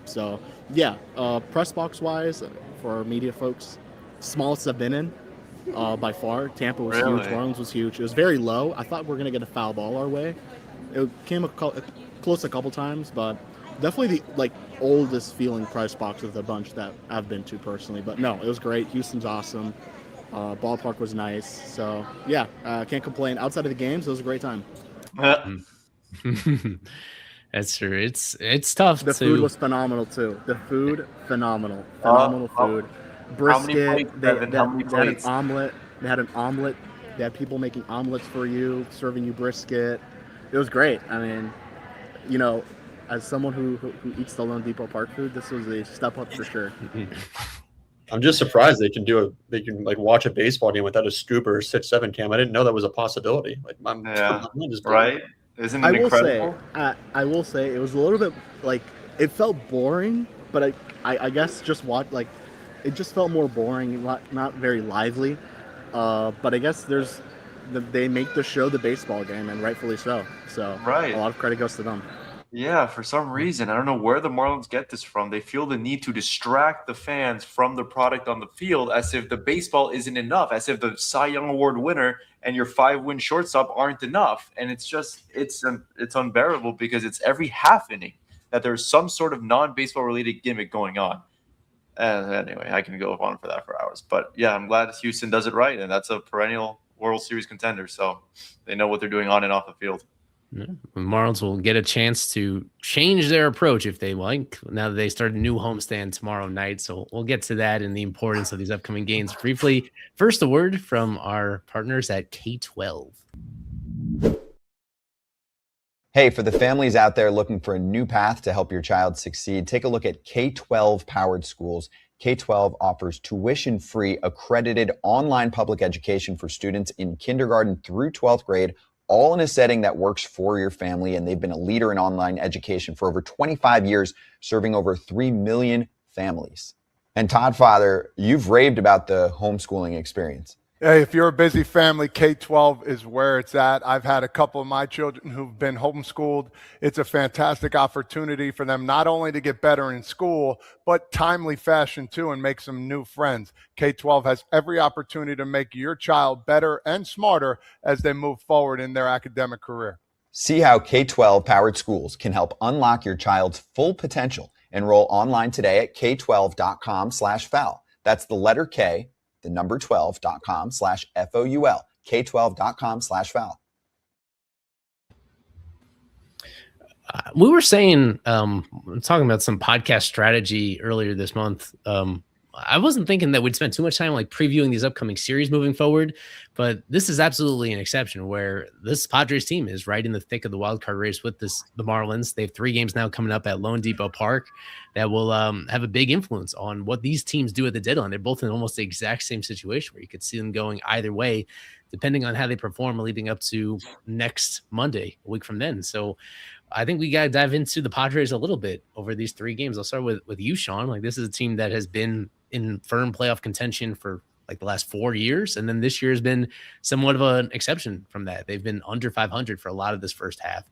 So yeah, press box wise for our media folks, smallest I've been in. By far. Tampa was huge. Marlins was huge. It was very low. I thought we were going to get a foul ball our way. It came close a couple times, but definitely the oldest feeling press box of the bunch that I've been to personally. But no, it was great. Houston's awesome. Ballpark was nice. So yeah, can't complain. Outside of the games, it was a great time. That's true. It's tough. The food was phenomenal too. The food, phenomenal food. Brisket. They had an omelet. They had an omelet. They had people making omelets for you, serving you brisket. It was great. I mean, as someone who eats the Lone Depot Park food, this was a step up for sure. I'm just surprised they can watch a baseball game without a scoop or 6-7 cam. I didn't know that was a possibility. Right? Isn't it incredible? I will say it was a little bit it felt boring, but I guess just it just felt more boring, not very lively. But I guess they make the show the baseball game, and rightfully so. So right. A lot of credit goes to them. Yeah, for some reason, I don't know where the Marlins get this from. They feel the need to distract the fans from the product on the field as if the baseball isn't enough, as if the Cy Young Award winner and your 5-win shortstop aren't enough. And it's unbearable because it's every half inning that there's some sort of non-baseball related gimmick going on. Anyway, I can go on for that for hours. But yeah, I'm glad Houston does it right, and that's a perennial World Series contender. So they know what they're doing on and off the field. Yeah. The Marlins will get a chance to change their approach if they like, now that they start a new homestand tomorrow night. So we'll get to that and the importance of these upcoming games briefly. First, a word from our partners at K12. Hey, for the families out there looking for a new path to help your child succeed, take a look at K12 Powered Schools. K12 offers tuition-free, accredited online public education for students in kindergarten through 12th grade, all in a setting that works for your family. And they've been a leader in online education for over 25 years, serving over 3 million families. And Todd, Father, you've raved about the homeschooling experience. Hey, if you're a busy family, K-12 is where it's at. I've had a couple of my children who've been homeschooled. It's a fantastic opportunity for them not only to get better in school, but timely fashion too, and make some new friends. K-12 has every opportunity to make your child better and smarter as they move forward in their academic career. See how K-12 Powered Schools can help unlock your child's full potential. Enroll online today at k12.com/FOUL. That's the letter K, the number 12.com/FOUL, K12.com/FOUL. We were saying, talking about some podcast strategy earlier this month. I wasn't thinking that we'd spend too much time like previewing these upcoming series moving forward, but this is absolutely an exception where this Padres team is right in the thick of the wild card race with the Marlins. They have 3 games now coming up at Lone Depot Park that will have a big influence on what these teams do at the deadline. They're both in almost the exact same situation where you could see them going either way, depending on how they perform leading up to next Monday, a week from then. So I think we got to dive into the Padres a little bit over these 3 games. I'll start with you, Sean. Like, this is a team that has been in firm playoff contention for like the last 4 years. And then this year has been somewhat of an exception from that. They've been under 500 for a lot of this first half.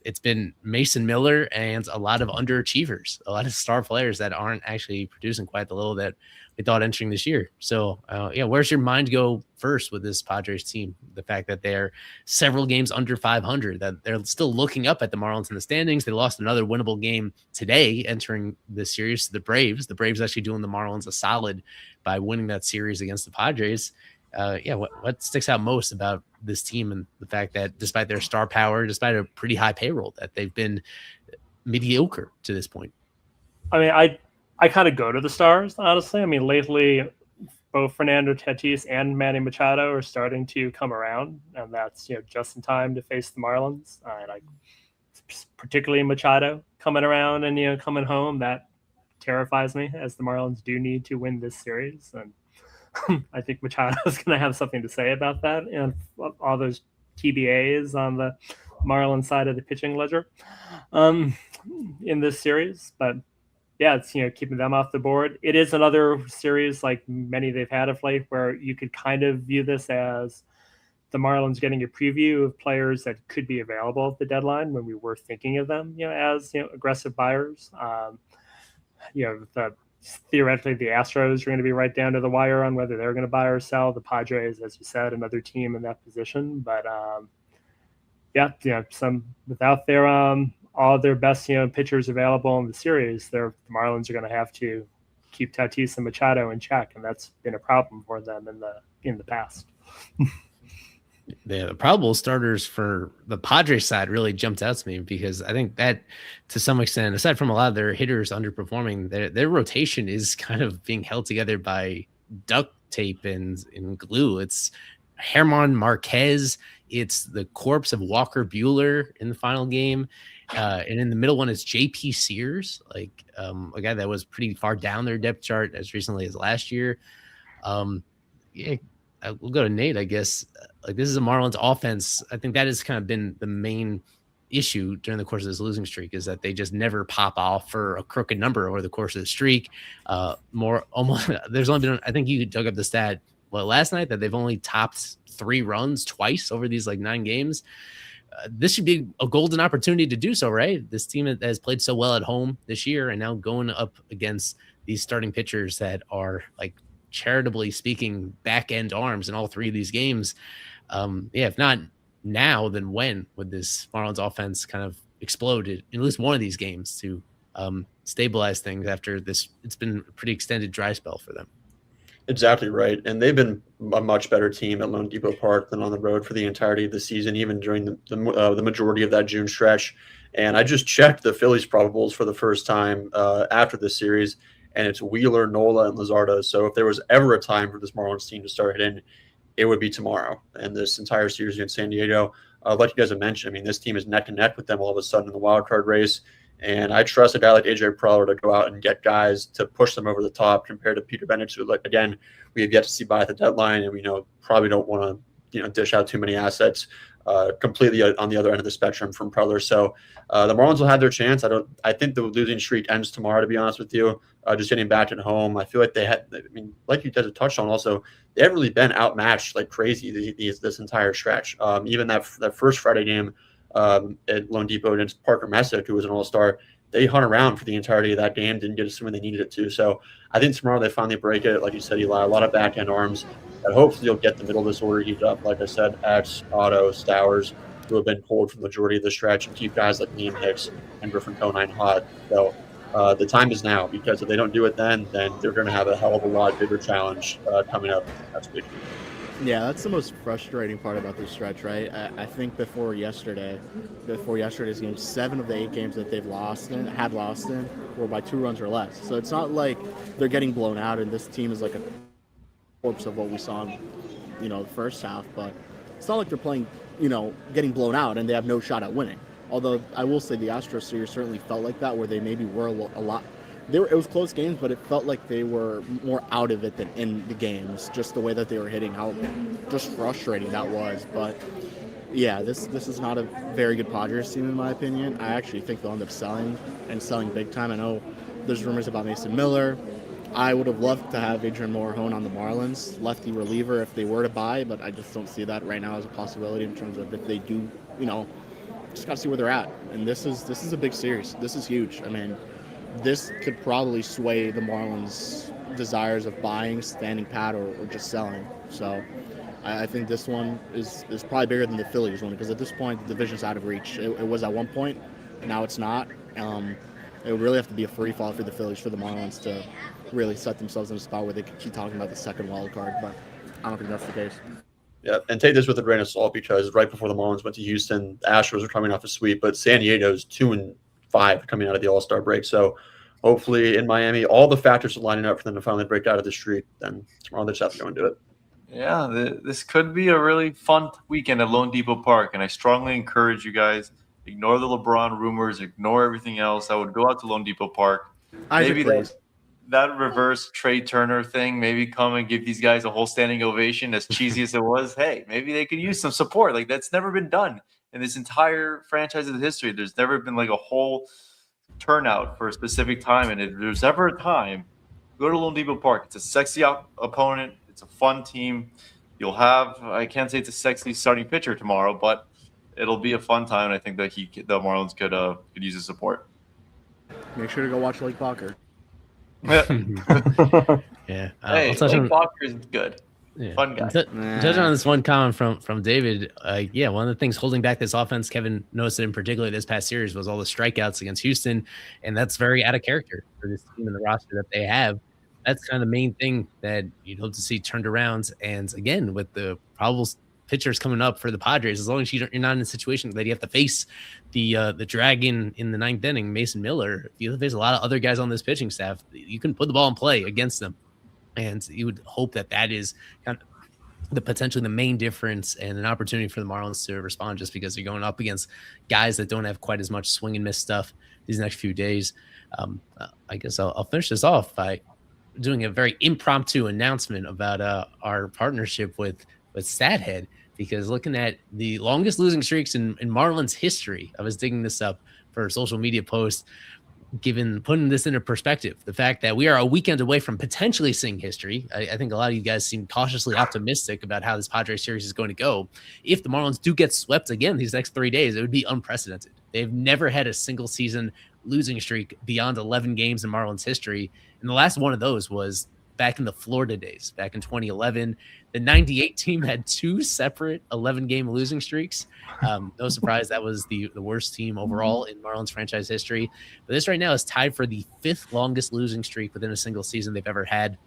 It's been Mason Miller and a lot of underachievers, a lot of star players that aren't actually producing quite the level that we thought entering this year. So, where's your mind go first with this Padres team? The fact that they're several games under 500, that they're still looking up at the Marlins in the standings. They lost another winnable game today entering the series to the Braves. The Braves actually doing the Marlins a solid by winning that series against the Padres. What sticks out most about this team and the fact that despite their star power, despite a pretty high payroll, that they've been mediocre to this point? I mean, I kind of go to the stars, honestly. I mean, lately, both Fernando Tatis and Manny Machado are starting to come around, and that's just in time to face the Marlins. And particularly Machado coming around and coming home, that terrifies me, as the Marlins do need to win this series. And I think Machado is going to have something to say about that and all those TBAs on the Marlins side of the pitching ledger in this series. But yeah, it's keeping them off the board. It is another series like many they've had of late where you could kind of view this as the Marlins getting a preview of players that could be available at the deadline when we were thinking of them as aggressive buyers. Theoretically, the Astros are going to be right down to the wire on whether they're going to buy or sell. The Padres, as you said, another team in that position. But some without their all their best pitchers available in the series, the Marlins are going to have to keep Tatis and Machado in check, and that's been a problem for them in the past. The probable starters for the Padres side really jumped out to me because I think that to some extent, aside from a lot of their hitters underperforming, their rotation is kind of being held together by duct tape and glue. It's Germán Marquez. It's the corpse of Walker Buehler in the final game. And in the middle one is JP Sears, a guy that was pretty far down their depth chart as recently as last year. We'll go to Nate, I guess. This is a Marlins offense. I think that has kind of been the main issue during the course of this losing streak, is that they just never pop off for a crooked number over the course of the streak. There's only been, I think you dug up the stat last night, that they've only topped 3 runs twice over these 9 games. This should be a golden opportunity to do so, right? This team has played so well at home this year, and now going up against these starting pitchers that are charitably speaking back end arms in all 3 of these games. If not now, then when would this Marlins offense kind of explode in at least one of these games to stabilize things after this? It's been a pretty extended dry spell for them. Exactly right. And they've been a much better team at Lone Depot Park than on the road for the entirety of the season, even during the majority of that June stretch. And I just checked the Phillies probables for the first time after this series, and it's Wheeler, Nola, and Luzardo. So if there was ever a time for this Marlins team to start hitting, it would be tomorrow. And this entire series against San Diego, like you guys have mentioned, I mean, this team is neck and neck with them all of a sudden in the wild card race. And I trust a guy like AJ Preller to go out and get guys to push them over the top compared to Peter Bennett, who, again, we have yet to see by at the deadline, and we probably don't want to dish out too many assets completely on the other end of the spectrum from Preller. So the Marlins will have their chance. I think the losing streak ends tomorrow, to be honest with you. Just getting back at home, I feel like like you guys have touched on also, they haven't really been outmatched like crazy this entire stretch. Even that first Friday game at Lone Depot against Parker Messick, who was an all-star, they hung around for the entirety of that game, didn't get us when they needed it to. So I think tomorrow they finally break it. Like you said, Eli, a lot of backhand arms. And hopefully you'll get the middle of this order heated up. Like I said, X, Otto, Stowers, who have been pulled for the majority of the stretch, and keep guys like Liam Hicks and Griffin Conine hot. So the time is now, because if they don't do it then they're going to have a hell of a lot bigger challenge coming up next week. Yeah, that's the most frustrating part about this stretch, right? I think before yesterday's game, 7 of the 8 games that they've had lost in, were by 2 runs or less. So it's not like they're getting blown out and this team is like a corpse of what we saw in, the first half. But it's not like they're playing, getting blown out and they have no shot at winning. Although I will say the Astros series certainly felt like that, where they maybe were a lot. It was close games, but it felt like they were more out of it than in the games. Just the way that they were hitting, how just frustrating that was. But yeah, this is not a very good Padres team in my opinion. I actually think they'll end up selling big time. I know there's rumors about Mason Miller. I would have loved to have Adrian Morejon on the Marlins, lefty reliever, if they were to buy, but I just don't see that right now as a possibility in terms of if they do, just got to see where they're at. And this is a big series. This is huge. I mean, this could probably sway the Marlins' desires of buying, standing pat, or just selling. So I think this one is probably bigger than the Phillies one, because at this point the division's out of reach. It was at one point, now it's not. It would really have to be a free fall for the Phillies for the Marlins to really set themselves in a spot where they could keep talking about the second wild card, but I don't think that's the case. Yeah, and take this with a grain of salt, because right before the Marlins went to Houston, the Astros were coming off a sweep, but San Diego's 2-5 coming out of the All-Star break. So hopefully in Miami, all the factors are lining up for them to finally break out of the streak. Then tomorrow they just have to go and do it. Yeah, this could be a really fun weekend at Lone Depot Park, and I strongly encourage you guys, ignore the LeBron rumors, ignore everything else. I would go out to Lone Depot Park. Maybe that reverse Trey Turner thing, maybe come and give these guys a whole standing ovation, as cheesy as it was. Hey, maybe they could use some support. Like, that's never been done in this entire franchise's history. There's never been like a whole turnout for a specific time. And if there's ever a time, go to Lone Depot Park. It's a sexy opponent. It's a fun team. You'll have, I can't say it's a sexy starting pitcher tomorrow, but it'll be a fun time. And I think that the Marlins could use the support. Make sure to go watch Lake Bacher. Yeah. Hey, Lake Bacher is good. Yeah. Fun guy. Touching on this one comment from David, one of the things holding back this offense, Kevin noticed it in particular this past series, was all the strikeouts against Houston, and that's very out of character for this team and the roster that they have. That's kind of the main thing that you'd hope to see turned around. And again, with the probable pitchers coming up for the Padres, as long as you're not in a situation that you have to face the dragon in the 9th inning, Mason Miller, if you have to face a lot of other guys on this pitching staff, you can put the ball in play against them. And you would hope that is kind of potentially the main difference and an opportunity for the Marlins to respond, just because you're going up against guys that don't have quite as much swing and miss stuff these next few days. I guess I'll finish this off by doing a very impromptu announcement about our partnership with Stathead, because looking at the longest losing streaks in Marlins history, I was digging this up for a social media post, putting this into perspective, the fact that we are a weekend away from potentially seeing history. I think a lot of you guys seem cautiously optimistic about how this Padres series is going to go. If the Marlins do get swept again these next 3 days, it would be unprecedented. They've never had a single season losing streak beyond 11 games in Marlins history. And the last one of those was back in the Florida days, back in 2011. The 98 team had 2 separate 11-game losing streaks. No surprise, that was the worst team overall in Marlins franchise history. But this right now is tied for the 5th longest losing streak within a single season they've ever had.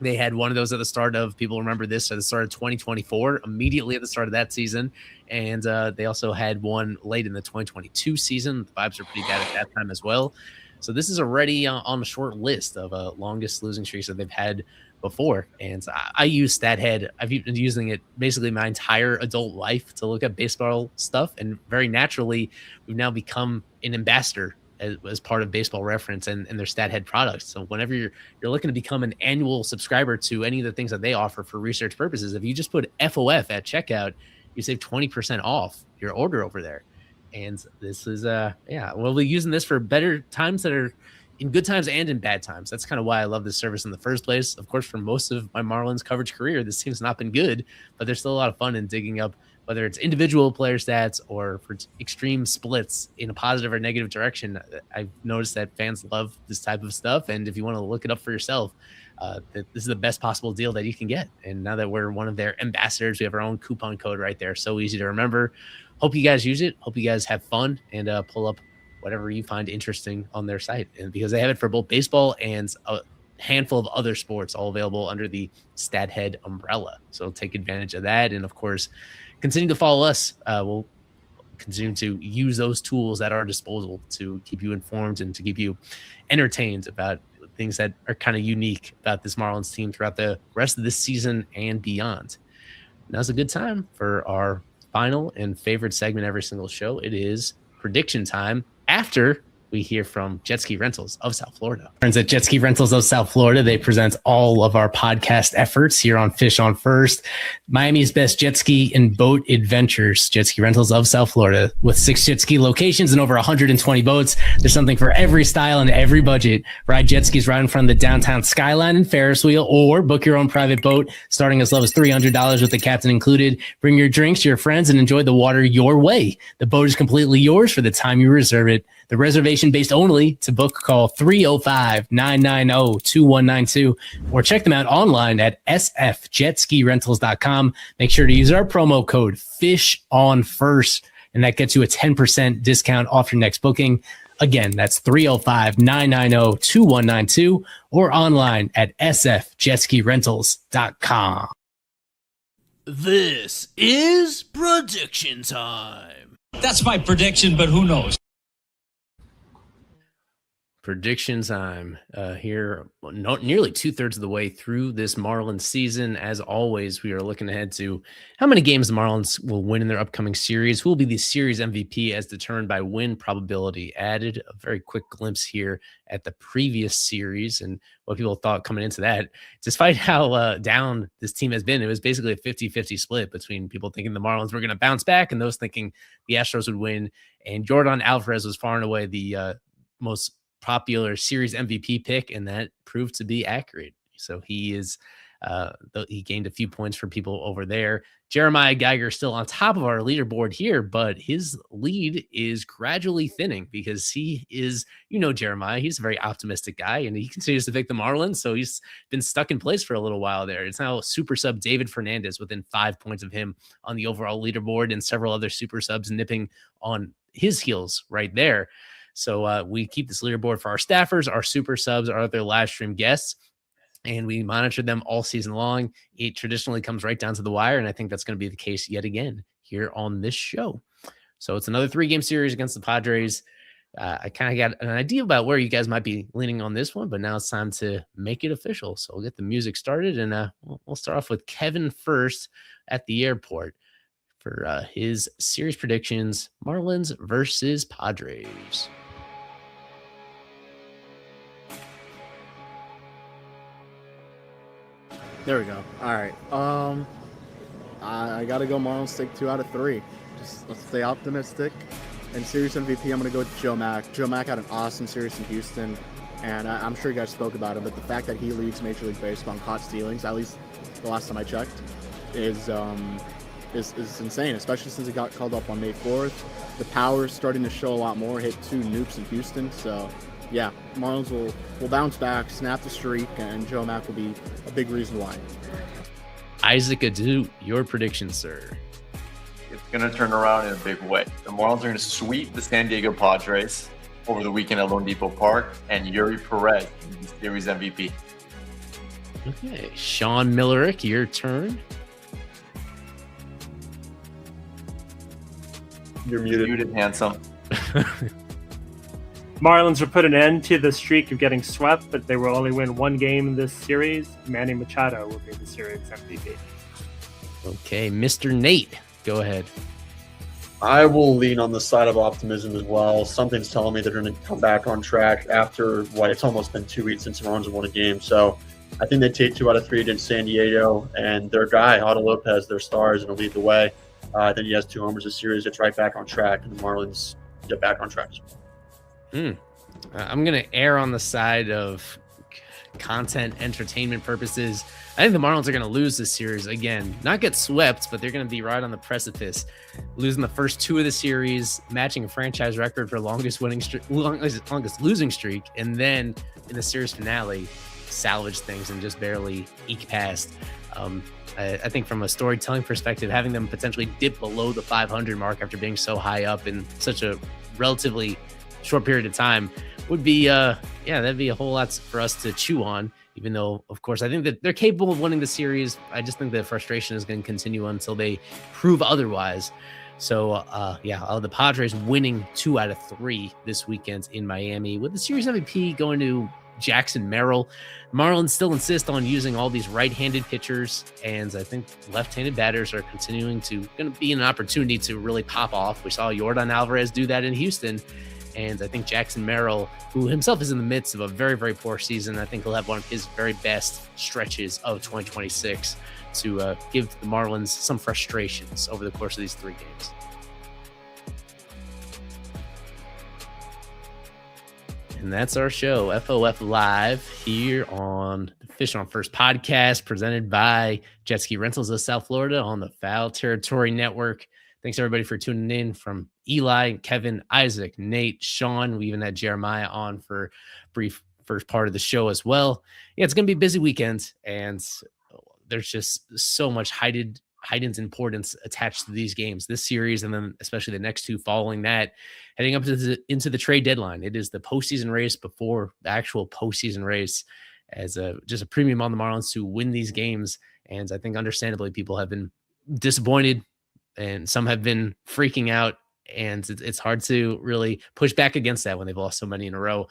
They had one of those at the start of, people remember this, at the start of 2024, immediately at the start of that season. And they also had one late in the 2022 season. The vibes are pretty bad at that time as well. So this is already on a short list of longest losing streaks that they've had before. And I use StatHead. I've been using it basically my entire adult life to look at baseball stuff. And very naturally, we've now become an ambassador as part of Baseball Reference and their StatHead products. So whenever you're looking to become an annual subscriber to any of the things that they offer for research purposes, if you just put FOF at checkout, you save 20% off your order over there. And this is, we'll be using this for better times that are in good times and in bad times. That's kind of why I love this service in the first place. Of course, for most of my Marlins coverage career, this team's not been good, but there's still a lot of fun in digging up, whether it's individual player stats or for extreme splits in a positive or negative direction. I've noticed that fans love this type of stuff. And if you want to look it up for yourself, this is the best possible deal that you can get. And now that we're one of their ambassadors, we have our own coupon code right there. So easy to remember. Hope you guys use it. Hope you guys have fun and pull up whatever you find interesting on their site. And because they have it for both baseball and handful of other sports, all available under the StatHead umbrella. So take advantage of that. And of course, continue to follow us. We'll continue to use those tools at our disposal to keep you informed and to keep you entertained about things that are kind of unique about this Marlins team throughout the rest of this season and beyond. Now's a good time for our final and favorite segment every single show. It is prediction time after we hear from Jet Ski Rentals of South Florida. Friends at Jet Ski Rentals of South Florida, they present all of our podcast efforts here on Fish on First, Miami's best jet ski and boat adventures. Jet Ski Rentals of South Florida, with 6 jet ski locations and over 120 boats. There's something for every style and every budget. Ride jet skis right in front of the downtown skyline and Ferris wheel, or book your own private boat starting as low as $300 with the captain included. Bring your drinks to your friends and enjoy the water your way. The boat is completely yours for the time you reserve it. The reservation based only. To book, call 305-990-2192 or check them out online at sfjetskirentals.com. Make sure to use our promo code FISHONFIRST, and that gets you a 10% discount off your next booking. Again, that's 305-990-2192 or online at sfjetskirentals.com. This is prediction time. That's my prediction, but who knows? Prediction time here, nearly 2/3 of the way through this Marlins season. As always, we are looking ahead to how many games the Marlins will win in their upcoming series, who will be the series MVP as determined by win probability added. A very quick glimpse here at the previous series and what people thought coming into that. Despite how down this team has been, it was basically a 50-50 split between people thinking the Marlins were going to bounce back and those thinking the Astros would win. And Jordan Alvarez was far and away the most popular series MVP pick, and that proved to be accurate. So he is he gained a few points for people over there. Jeremiah Geiger still on top of our leaderboard here, but his lead is gradually thinning because he is, Jeremiah, he's a very optimistic guy and he continues to pick the Marlins. So he's been stuck in place for a little while there. It's now super sub David Fernandez within 5 points of him on the overall leaderboard, and several other super subs nipping on his heels right there. So we keep this leaderboard for our staffers, our super subs, our other live stream guests, and we monitor them all season long. It traditionally comes right down to the wire, and I think that's going to be the case yet again here on this show. So it's another 3-game series against the Padres. I kind of got an idea about where you guys might be leaning on this one, but now it's time to make it official. So we'll get the music started, and we'll start off with Kevin first at the airport for his series predictions, Marlins versus Padres. There we go. All right. I got to go Marlins take 2 out of 3. Just let's stay optimistic. And series MVP, I'm going to go with Joe Mack. Joe Mack had an awesome series in Houston, and I'm sure you guys spoke about him, but the fact that he leads Major League Baseball in caught stealings, at least the last time I checked, is insane, especially since he got called up on May 4th. The power's starting to show a lot more, hit 2 nukes in Houston, so yeah, Marlins will bounce back, snap the streak, and Joe Mack will be a big reason why. Isaac Adu, your prediction, sir. It's going to turn around in a big way. The Marlins are going to sweep the San Diego Padres over the weekend at Lone Depot Park, and Yuri Perez will be the series MVP. Okay, Sean Millerick, your turn. You're muted. Muted, handsome. Marlins will put an end to the streak of getting swept, but they will only win 1 game in this series. Manny Machado will be the series MVP. Okay, Mr. Nate, go ahead. I will lean on the side of optimism as well. Something's telling me they're going to come back on track after it's almost been 2 weeks since the Marlins have won a game. So I think they take 2 out of 3 against San Diego, and their guy, Otto Lopez, their star, is going to lead the way. I think he has 2 homers this series. It's right back on track, and the Marlins get back on track as well. I'm going to err on the side of content entertainment purposes. I think the Marlins are going to lose this series again, not get swept, but they're going to be right on the precipice, losing the first 2 of the series, matching a franchise record for longest losing streak, and then in the series finale, salvage things and just barely eke past. I think from a storytelling perspective, having them potentially dip below the 500 mark after being so high up in such a relatively short period of time would be that'd be a whole lot for us to chew on. even though, of course, I think that they're capable of winning the series. I just think the frustration is going to continue until they prove otherwise. So, the Padres winning 2 out of 3 this weekend in Miami, with the series MVP going to Jackson Merrill. Marlins still insist on using all these right-handed pitchers, and I think left-handed batters are going to be an opportunity to really pop off. We saw Yordan Alvarez do that in Houston, and I think Jackson Merrill, who himself is in the midst of a very, very poor season, I think he'll have one of his very best stretches of 2026 to give the Marlins some frustrations over the course of these 3 games. And that's our show, FOF Live, here on the Fish on First podcast, presented by Jet Ski Rentals of South Florida on the Foul Territory Network. Thanks, everybody, for tuning in, from Eli, Kevin, Isaac, Nate, Sean. We even had Jeremiah on for brief first part of the show as well. Yeah, it's going to be a busy weekend, and there's just so much heightened importance attached to these games, this series, and then especially the next 2 following that, heading up into the trade deadline. It is the postseason race before the actual postseason race, as just a premium on the Marlins to win these games. And I think understandably people have been disappointed, and some have been freaking out, and it's hard to really push back against that when they've lost so many in a row.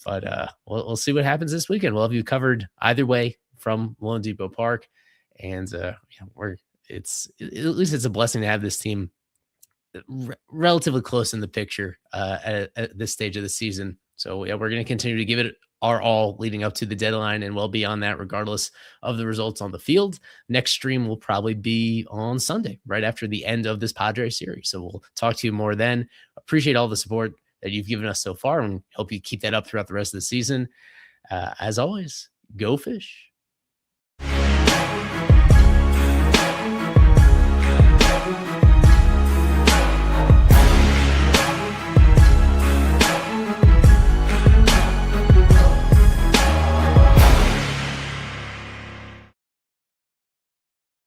But we'll see what happens this weekend. We'll have you covered either way from Lone Depot Park, and it's at least it's a blessing to have this team relatively close in the picture at this stage of the season. So yeah, we're going to continue to give it our all leading up to the deadline and well beyond that, regardless of the results on the field. Next stream will probably be on Sunday, right after the end of this Padres series. So we'll talk to you more then. Appreciate all the support that you've given us so far, and hope you keep that up throughout the rest of the season. As always, go Fish.